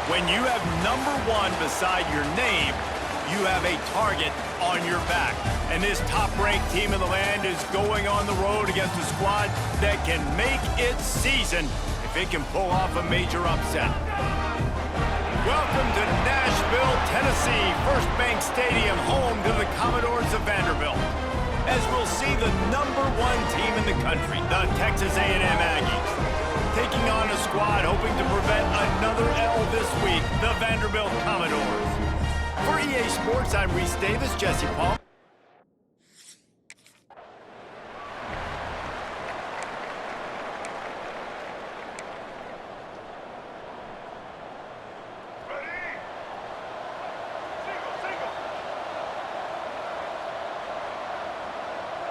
When you have number 1 beside your name, you have a target on your back. And this top-ranked team in the land is going on the road against a squad that can make its season if it can pull off a major upset. Welcome to Nashville, Tennessee, First Bank Stadium, home to the Commodores of Vanderbilt. As we'll see the number 1 team in the country, the Texas A&M Aggies, taking on a squad hoping to prevent another L this week, the Vanderbilt Commodores. For EA Sports, I'm Reese Davis, Jesse Paul.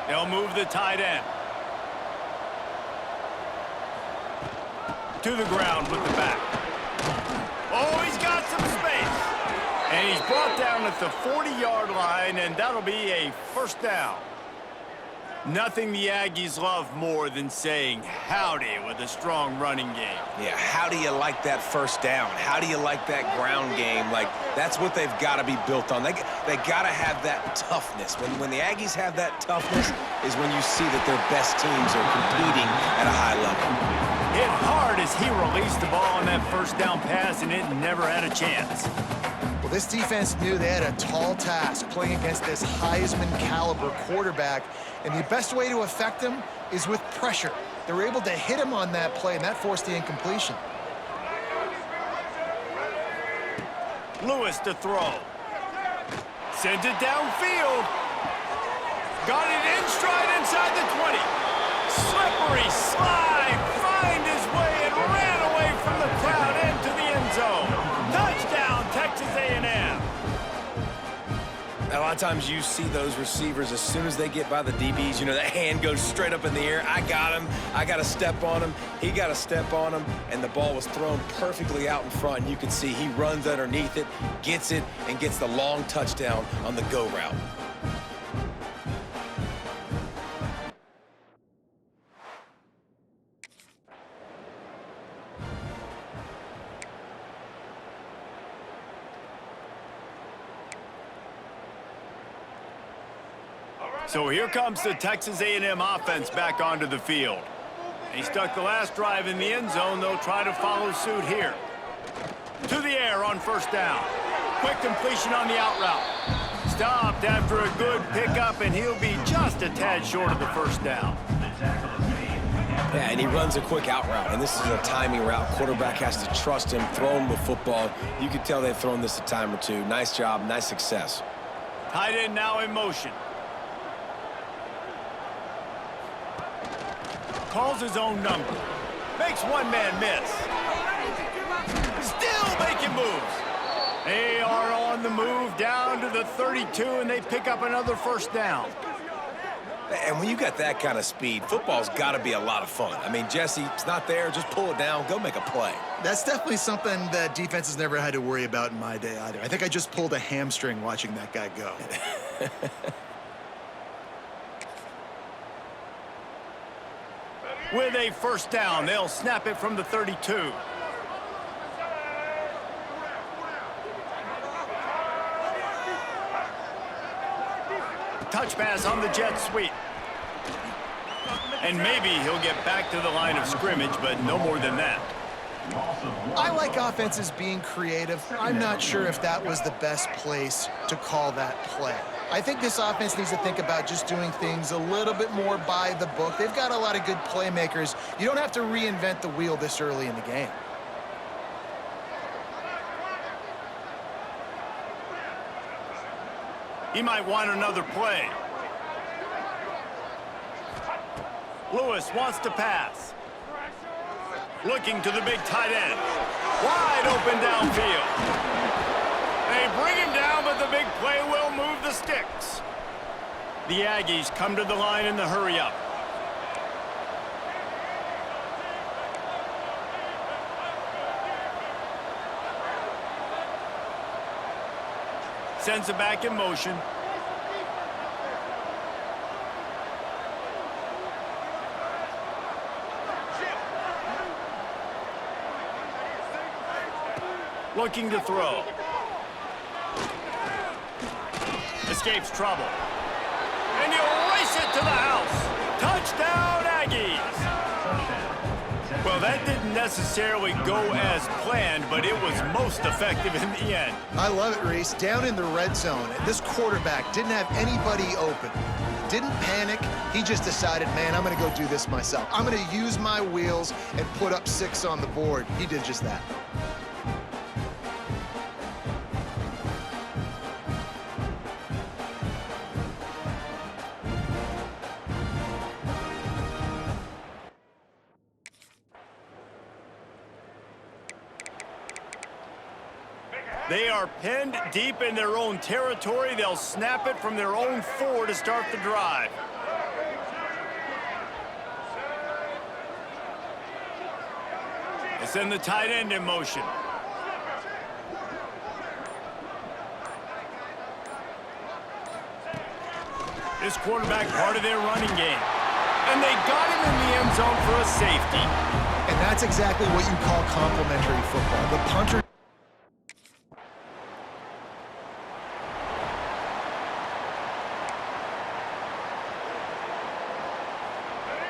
They'll move the tight end. To the ground with the back. Oh, he's got some space. And he's brought down at the 40-yard line, and that'll be a first down. Nothing the Aggies love more than saying howdy with a strong running game. Yeah, how do you like that first down? How do you like that ground game? Like, that's what they've got to be built on. They got to have that toughness. When the Aggies have that toughness is when you see that their best teams are competing at a high level. Hit hard as he released the ball on that first down pass, and it never had a chance. Well, this defense knew they had a tall task playing against this Heisman-caliber quarterback, and the best way to affect him is with pressure. They were able to hit him on that play, and that forced the incompletion. Lewis to throw. Sends it downfield. Got it in stride inside the 20. Slippery slide. Find his way and ran away from the crowd into the end zone. Touchdown, Texas A&M. A lot of times you see those receivers, as soon as they get by the DBs, you know, that hand goes straight up in the air. I got him. I got to step on him. He got to step on him. And the ball was thrown perfectly out in front. And you can see he runs underneath it, gets it, and gets the long touchdown on the go route. So here comes the Texas A&M offense back onto the field. He stuck the last drive in the end zone. They'll try to follow suit here. To the air on first down. Quick completion on the out route. Stopped after a good pickup, and he'll be just a tad short of the first down. Yeah, and he runs a quick out route, and this is a timing route. Quarterback has to trust him, throw him the football. You can tell they've thrown this a time or two. Nice job, nice success. Tight end now in motion. Calls his own number. Makes one man miss. Still making moves. They are on the move down to the 32, and they pick up another first down. And when you got that kind of speed, football's got to be a lot of fun. I mean, Jesse, it's not there. Just pull it down. Go make a play. That's definitely something that defense has never had to worry about in my day either. I think I just pulled a hamstring watching that guy go. With a first down, they'll snap it from the 32. Touch pass on the jet sweep. And maybe he'll get back to the line of scrimmage, but no more than that. I like offenses being creative. I'm not sure if that was the best place to call that play. I think this offense needs to think about just doing things a little bit more by the book. They've got a lot of good playmakers. You don't have to reinvent the wheel this early in the game. He might want another play. Lewis wants to pass. Looking to the big tight end. Wide open downfield. They bring him down, but the big play will move the sticks. The Aggies come to the line in the hurry-up. Sends it back in motion. Looking to throw. Escapes trouble. And he'll race it to the house. Touchdown, Aggies! Well, that didn't necessarily go as planned, but it was most effective in the end. I love it, Reese. Down in the red zone, this quarterback didn't have anybody open. Didn't panic. He just decided, man, I'm going to go do this myself. I'm going to use my wheels and put up 6 on the board. He did just that. They are pinned deep in their own territory. They'll snap it from their own 4 to start the drive. They send the tight end in motion. This quarterback part of their running game. And they got him in the end zone for a safety. And that's exactly what you call complementary football. The punter.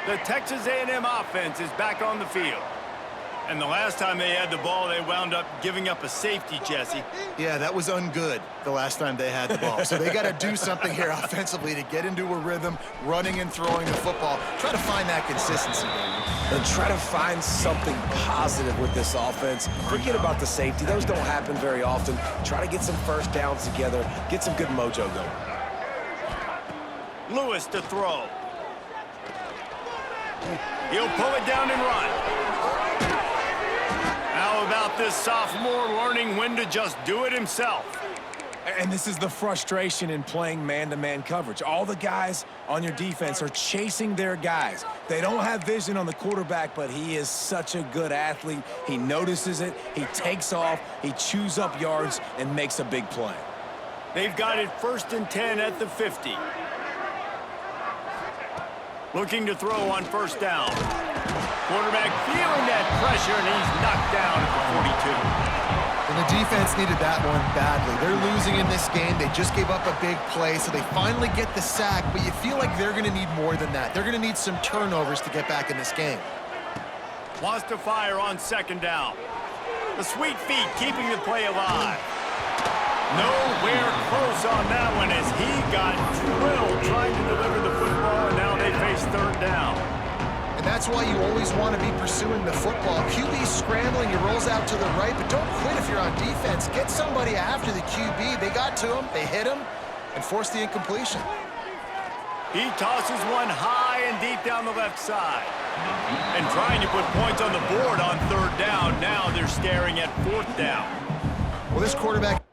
The Texas A&M offense is back on the field. And the last time they had the ball, they wound up giving up a safety, Jesse. Yeah, that was ungood the last time they had the ball. So they got to do something here offensively to get into a rhythm, running and throwing the football. Try to find that consistency, baby. And try to find something positive with this offense. Forget about the safety. Those don't happen very often. Try to get some first downs together. Get some good mojo going. Lewis to throw. He'll pull it down and run. How about this sophomore learning when to just do it himself? And this is the frustration in playing man-to-man coverage. All the guys on your defense are chasing their guys. They don't have vision on the quarterback, but he is such a good athlete. He notices it, he takes off, he chews up yards, and makes a big play. They've got it 1st and 10 at the 50. Looking to throw on 1st down. Quarterback feeling that pressure, and he's knocked down at the 42. And the defense needed that one badly. They're losing in this game. They just gave up a big play, so they finally get the sack, but you feel like they're going to need more than that. They're going to need some turnovers to get back in this game. Wants to fire on 2nd down. The sweet feet keeping the play alive. Nowhere close on that one as he got drilled trying to deliver the football, and now they face 3rd down. And that's why you always want to be pursuing the football. QB's scrambling, he rolls out to the right, but don't quit if you're on defense. Get somebody after the QB. They got to him, they hit him, and forced the incompletion. He tosses one high and deep down the left side. And trying to put points on the board on 3rd down. Now they're staring at 4th down. Well, this quarterback...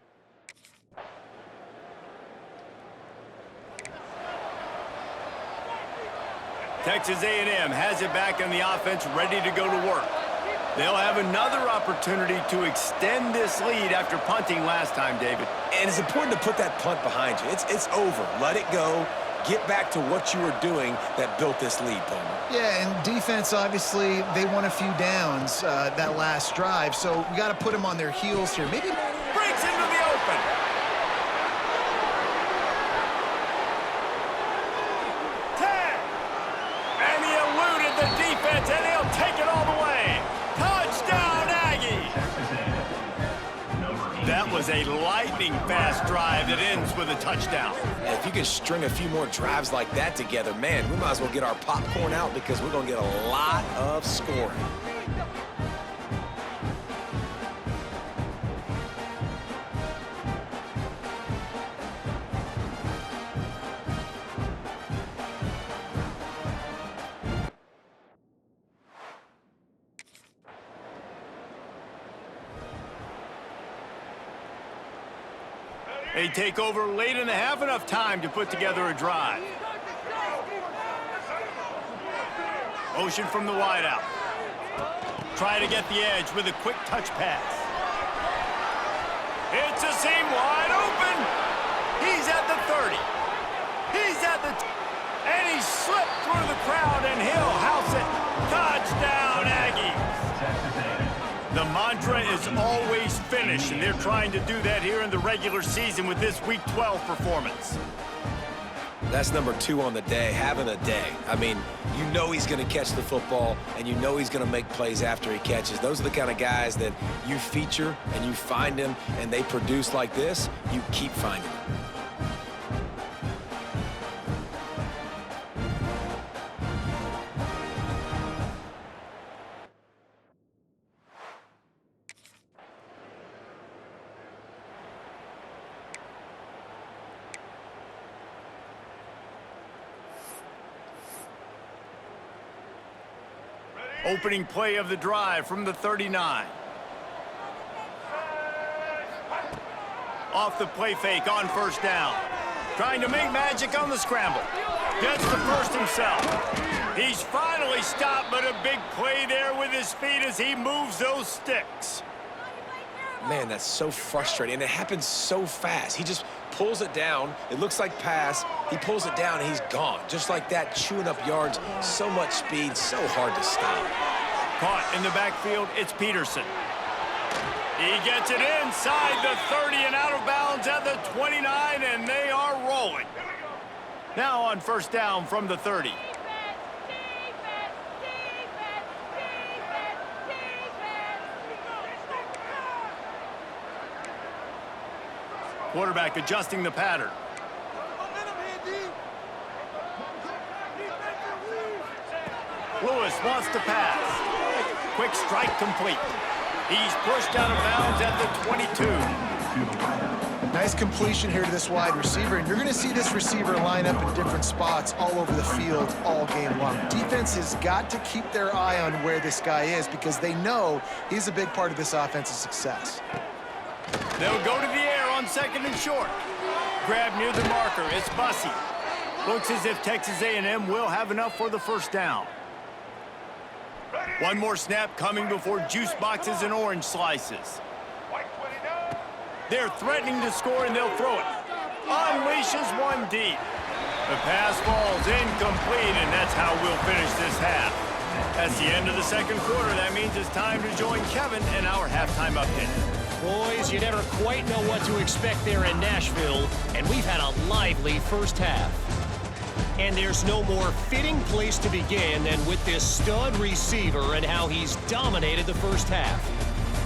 Texas A&M has it back on the offense, ready to go to work. They'll have another opportunity to extend this lead after punting last time, David. And it's important to put that punt behind you. It's over. Let it go. Get back to what you were doing that built this lead, Palmer. Yeah, and defense, obviously, they won a few downs that last drive, so we got to put them on their heels here. Maybe breaks into the open. And he'll take it all the way. Touchdown, Aggies! That was a lightning-fast drive that ends with a touchdown. If you can string a few more drives like that together, man, we might as well get our popcorn out because we're going to get a lot of scoring. They take over late in the half, enough time to put together a drive. Motion from the wideout. Try to get the edge with a quick touch pass. It's a seam wide open. He's at the 30. He's at the... and he slipped through the crowd, and he'll house it. Touchdown, Aggies. The mantra is always finish, and they're trying to do that here in the regular season with this Week 12 performance. That's number 2 on the day, having a day. I mean, you know he's going to catch the football, and you know he's going to make plays after he catches. Those are the kind of guys that you feature and you find them, and they produce like this, you keep finding them. Opening play of the drive from the 39. Off the play fake on first down. Trying to make magic on the scramble. Gets the first himself. He's finally stopped, but a big play there with his feet as he moves those sticks. Man, that's so frustrating, and it happens so fast. He just pulls it down. It looks like pass. He pulls it down, and he's gone. Just like that, chewing up yards. So much speed, so hard to stop. Caught in the backfield, it's Peterson. He gets it inside the 30 and out of bounds at the 29, and they are rolling. Now on first down from the 30. Quarterback adjusting the pattern. Lewis wants to pass. Quick strike complete. He's pushed out of bounds at the 22. Nice completion here to this wide receiver, and you're going to see this receiver line up in different spots all over the field all game long. Defense has got to keep their eye on where this guy is because they know he's a big part of this offense's success. They'll go to the air on second and short. Grab near the marker. It's Bussey. Looks as if Texas A&M will have enough for the first down. One more snap coming before juice boxes and orange slices. They're threatening to score, and they'll throw it. Unleashes one deep. The pass falls incomplete, and that's how we'll finish this half. That's the end of the second quarter. That means it's time to join Kevin in our halftime update. Boys, you never quite know what to expect there in Nashville, and we've had a lively first half. And there's no more fitting place to begin than with this stud receiver and how he's dominated the first half.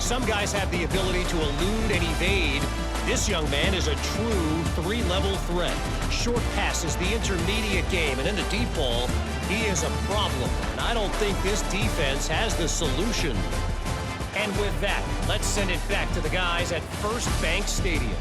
Some guys have the ability to elude and evade. This young man is a true three-level threat. Short passes, the intermediate game, and in the deep ball, he is a problem. And I don't think this defense has the solution. And with that, let's send it back to the guys at First Bank Stadium.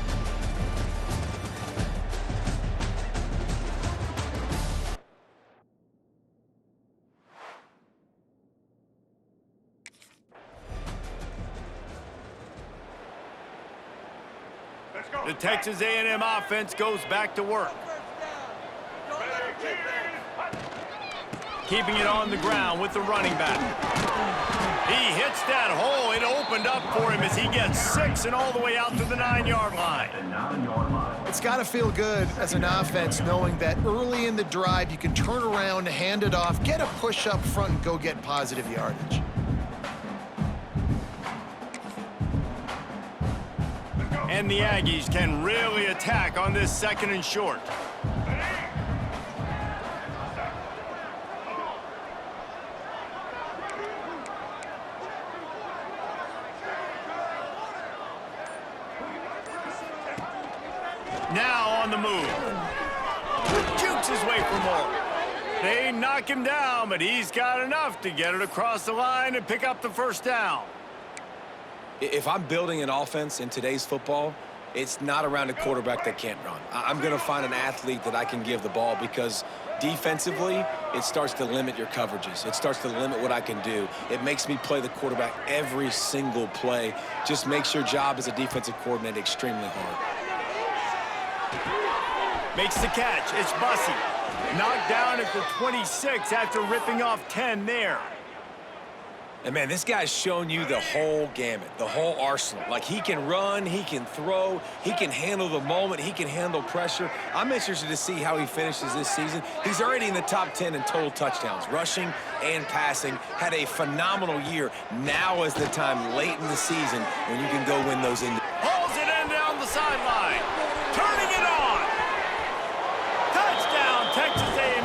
The Texas A&M offense goes back to work. Keeping it on the ground with the running back. He hits that hole. It opened up for him as he gets 6 and all the way out to the 9-yard line. It's got to feel good as an offense knowing that early in the drive you can turn around, hand it off, get a push up front, and go get positive yardage. And the Aggies can really attack on this second and short. Now on the move. Jukes his way for more. They knock him down, but he's got enough to get it across the line and pick up the first down. If I'm building an offense in today's football, it's not around a quarterback that can't run. I'm going to find an athlete that I can give the ball because defensively, it starts to limit your coverages. It starts to limit what I can do. It makes me play the quarterback every single play. Just makes your job as a defensive coordinator extremely hard. Makes the catch. It's Bussey. Knocked down at the 26 after ripping off 10 there. And, man, this guy's shown you the whole gamut, the whole arsenal. Like, he can run, he can throw, he can handle the moment, he can handle pressure. I'm interested to see how he finishes this season. He's already in the top 10 in total touchdowns, rushing and passing. Had a phenomenal year. Now is the time late in the season when you can go win those Pulls it in down the sideline. Turning it on. Touchdown, Texas A&M.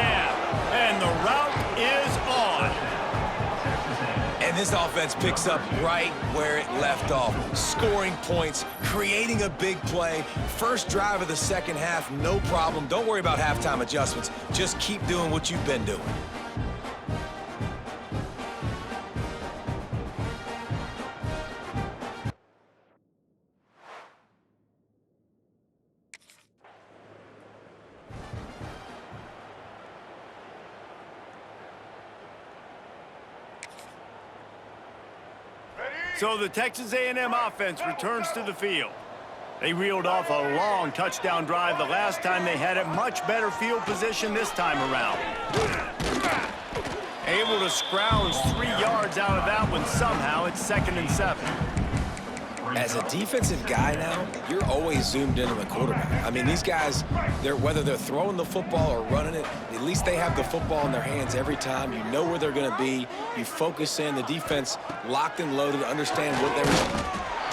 And the route is on. And this offense picks up right where it left off. Scoring points, creating a big play. First drive of the second half, no problem. Don't worry about halftime adjustments. Just keep doing what you've been doing. So the Texas A&M offense returns to the field. They reeled off a long touchdown drive the last time they had it. Much better field position this time around. Able to scrounge 3 yards out of that one somehow. It's 2nd and 7. As a defensive guy now, you're always zoomed into the quarterback. I mean, these guys, whether they're throwing the football or running it, at least they have the football in their hands every time. You know where they're going to be. You focus in. The defense locked and loaded, understand what they're...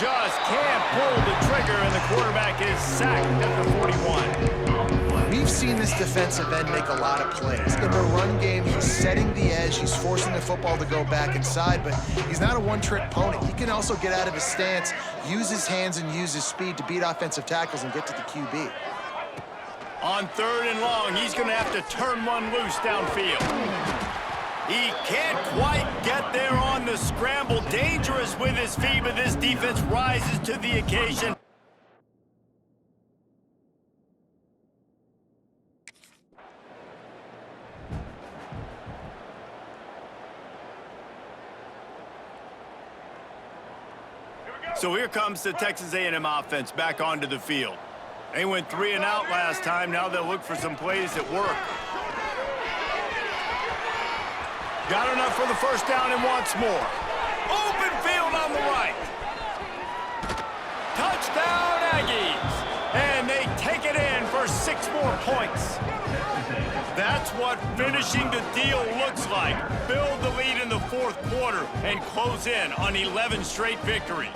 Just can't pull the trigger, and the quarterback is sacked at the 41. We've seen this defensive end make a lot of plays. In the run game, he's setting the edge. He's forcing the football to go back inside, but he's not a one-trick pony. He can also get out of his stance, use his hands, and use his speed to beat offensive tackles and get to the QB. On 3rd and long, he's going to have to turn one loose downfield. He can't quite get there on the scramble. Dangerous with his feet, but this defense rises to the occasion. So here comes the Texas A&M offense back onto the field. They went 3 and out last time. Now they'll look for some plays that work. Got enough for the first down and wants more. Open field on the right. Touchdown, Aggies. And they take it in for 6 more points. That's what finishing the deal looks like. Build the lead in the 4th quarter and close in on 11 straight victories.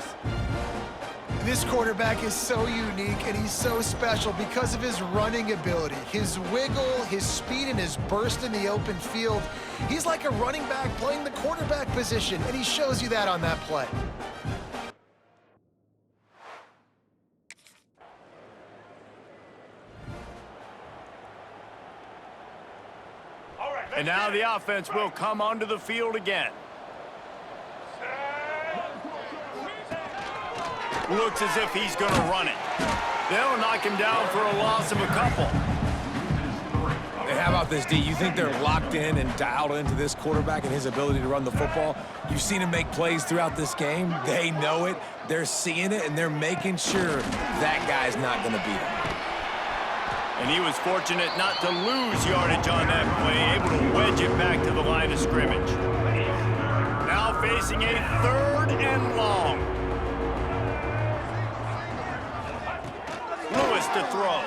This quarterback is so unique and he's so special because of his running ability, his wiggle, his speed, and his burst in the open field. He's like a running back playing the quarterback position, and he shows you that on that play. And now the offense will come onto the field again. Looks as if he's going to run it. They'll knock him down for a loss of a couple. And how about this, D? You think they're locked in and dialed into this quarterback and his ability to run the football? You've seen him make plays throughout this game. They know it. They're seeing it, and they're making sure that guy's not going to beat him. And he was fortunate not to lose yardage on that play, able to wedge it back to the line of scrimmage. Now facing a 3rd and long. Lewis to throw.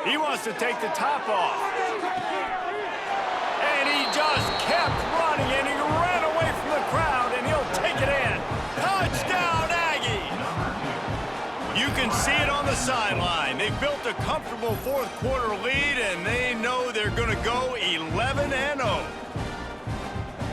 He wants to take the top off. And he just kept running, and he ran away from the crowd, and he'll take it in. Touchdown, Aggies! You can see it on the sideline. They've built a comfortable 4th quarter lead, and they know they're going to go 11-0.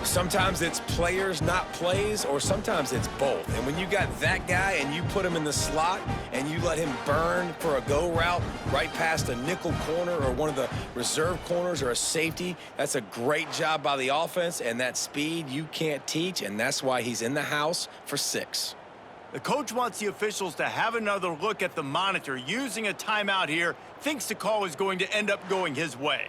Sometimes it's players, not plays, or sometimes it's both. And when you got that guy and you put him in the slot and you let him burn for a go route right past a nickel corner or one of the reserve corners or a safety, that's a great job by the offense, and that speed you can't teach, and that's why he's in the house for 6. The coach wants the officials to have another look at the monitor. Using a timeout here, thinks the call is going to end up going his way.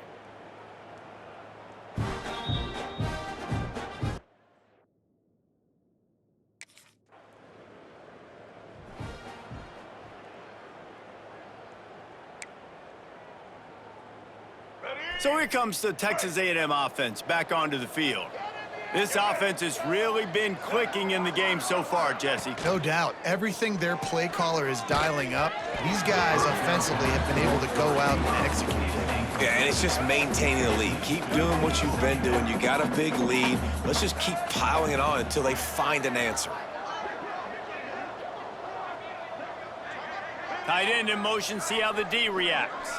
So here comes the Texas A&M offense back onto the field. This offense has really been clicking in the game so far, Jesse. No doubt. Everything their play caller is dialing up, these guys offensively have been able to go out and execute. Yeah, and it's just maintaining the lead. Keep doing what you've been doing. You got a big lead. Let's just keep piling it on until they find an answer. Tight end in motion, see how the D reacts.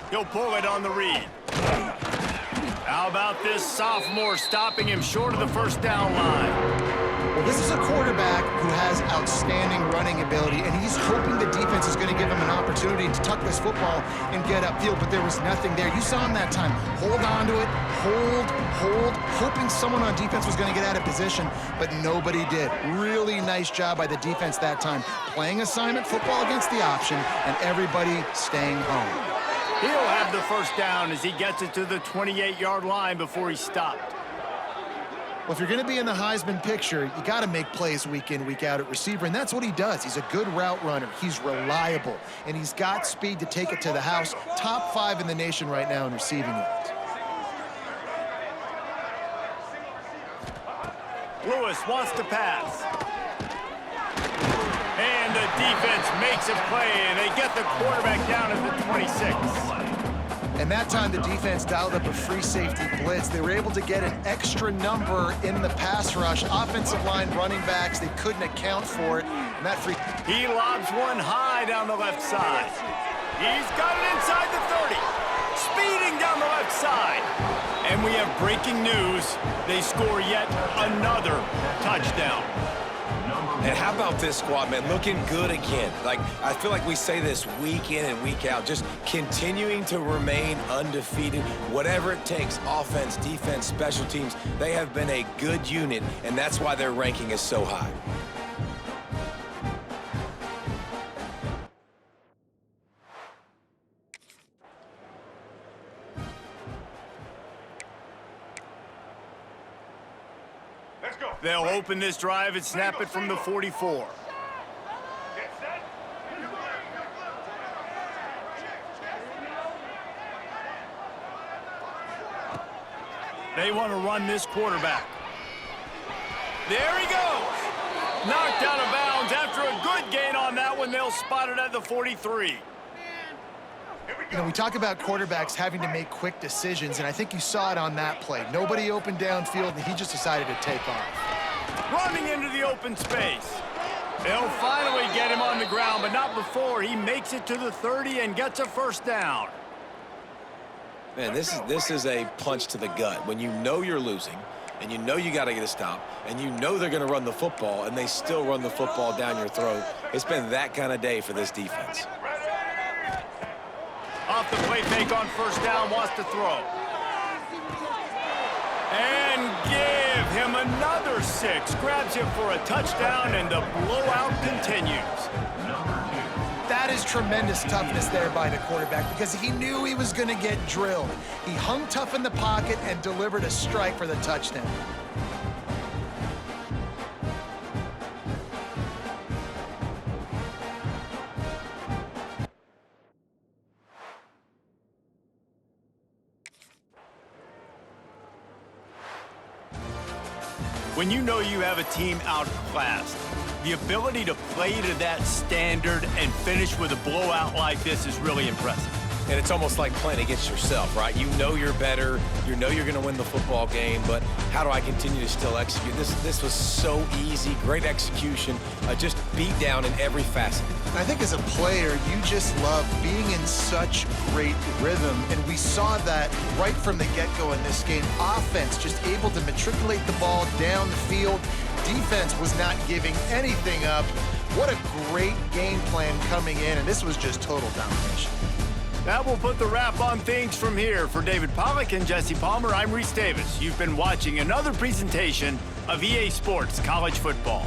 He'll pull it on the read. How about this sophomore stopping him short of the first down line? Well, this is a quarterback who has outstanding running ability, and he's hoping the defense is going to give him an opportunity to tuck this football and get upfield, but there was nothing there. You saw him that time. Hold on to it, hold, hoping someone on defense was going to get out of position, but nobody did. Really nice job by the defense that time, playing assignment football against the option, and everybody staying home. He'll have the first down as he gets it to the 28-yard line before he stopped. Well, if you're going to be in the Heisman picture, you got to make plays week in, week out at receiver, and that's what he does. He's a good route runner. He's reliable, and he's got speed to take it to the house. Top 5 in the nation right now in receiving yards. Lewis wants to pass. And the defense makes a play, and they get the quarterback down at the 26. And that time the defense dialed up a free safety blitz. They were able to get an extra number in the pass rush. Offensive line running backs, they couldn't account for it. And that free... He lobs one high down the left side. He's got it inside the 30. Speeding down the left side. And we have breaking news. They score yet another touchdown. And how about this squad, man? Looking good again. Like, I feel like we say this week in and week out, just continuing to remain undefeated, whatever it takes, offense, defense, special teams. They have been a good unit, and that's why their ranking is so high. They'll open this drive and snap it from the 44. They want to run this quarterback. There he goes. Knocked out of bounds after a good gain on that one. They'll spot it at the 43. You know, we talk about quarterbacks having to make quick decisions, and I think you saw it on that play. Nobody opened downfield, and he just decided to take off. Running into the open space. They'll finally get him on the ground, but not before he makes it to the 30 and gets a first down. Man, this is a punch to the gut. When you know you're losing, and you know you got to get a stop, and you know they're going to run the football, and they still run the football down your throat. It's been that kind of day for this defense. Off the play fake on first down, wants to throw. And give him another 6. Grabs him for a touchdown, and the blowout continues. That is tremendous toughness there by the quarterback because he knew he was going to get drilled. He hung tough in the pocket and delivered a strike for the touchdown. When you know you have a team outclassed, the ability to play to that standard and finish with a blowout like this is really impressive. And it's almost like playing against yourself, right? You know you're better. You know you're going to win the football game, but how do I continue to still execute? This was so easy, great execution, just beat down in every facet. I think as a player, you just love being in such great rhythm, and we saw that right from the get-go in this game. Offense just able to matriculate the ball down the field. Defense was not giving anything up. What a great game plan coming in, and this was just total domination. That will put the wrap on things from here. For David Pollack and Jesse Palmer, I'm Reese Davis. You've been watching another presentation of EA Sports College Football.